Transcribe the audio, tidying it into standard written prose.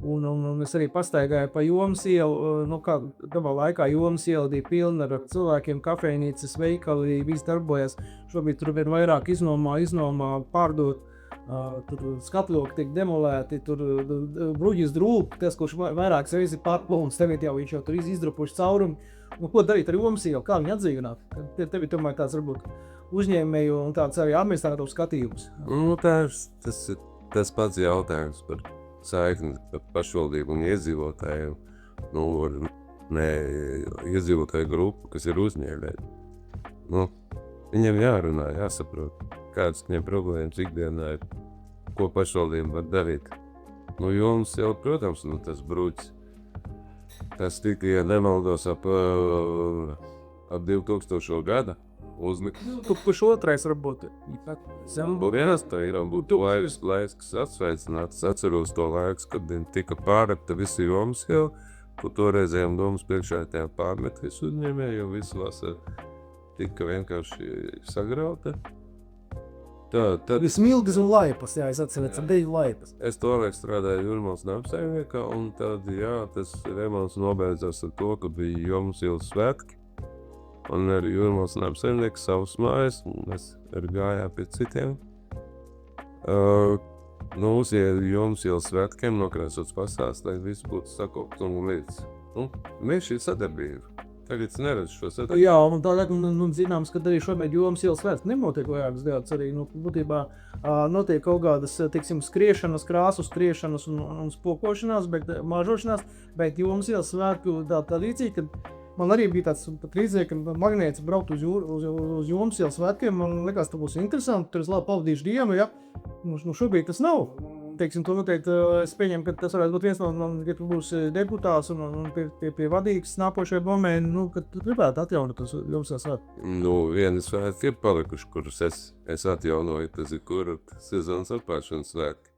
Un es arī pastaigāju pa Jomas ielu, kā dabā laikā Jomas iela bija pilna ar cilvēkiem, kafejnīcas, veikali, viss darbojas. Šobrīd tur ir vairāk iznomā, pārdot, tur skatļoki tiek demolēti, tur bruģis drūp, tas, kurš vairākas reizes pārplūns, tev viņš jau tur izdrupuši caurumi. Ko darīt ar Jomas ielu? Kā viņu atdzīvināt? Tev ir tomēr tāds varbūt uzņēmēju un tāds arī administratīvs skatījums. Tas ir tas pats jautājums par saikni par pašvaldību un iedzīvotājiem, iedzīvotāju grupu, kas ir uzņēmēji. Viņiem jārunā, jāsaprot, kādas viņiem problēmas ikdienā ir, ko pašvaldība var darīt. Jomas jau, protams, tas bruķis. Tas tika, ja nemaldos, ap 2000. gada uzlikt. Kurš otrais varbūt? Vienas tā ir laiks, kas atsveicināts. Atceros to laiks, kad tika pārakta visi Jomas jau, ko toreizējām domas priekšētājām pārmet visu uzņēmēju, jo visu vasar tika vienkārši sagrauta. Tad Smilgas un laipas, es atceros, deju laipas. Es toreiz strādāju Jūrmālas namsaimniekā, un tad, tas remonts nobeidzās ar to, ka bija Jomas ielas svētki. Un ar Jūrmālas namsaimnieku savas mājas, un mēs gājām pie citiem. Uz Jomas ielas svētkiem nokrāsots pastāsts, lai viss būtu sakopt un līdz. Mēs šī sadarbība. Tagad es neredzu šo sadarbību. Jā, un tālāk, zināms, ka arī šobrīd Jomas ielas svētki nemotiek vairākas gadus arī, būtībā notiek kaut kādas, skriešanas, krāsu skriešanas un spokošanās, māžošanās, bet Jomas ielas svētku tā līdzīgi, kad man arī bija tāds pat rīzē, ka magnēts braukt uz Jomas ielas svētkiem, man likās, tā būs interesanti, tur es labi pavadīšu dienu, ja. Šobrīd tas nav. To noteikti es pieņemu, ka tas varētu būt viens no, kad būs deputāts un pie vadīgas nākošajā domē, kad gribētu atjaunot tos Jomas ielas svētku. Viena svētki ir palikuši, kurus es atjaunoju, tas ir sezonas atklāšanas svētki.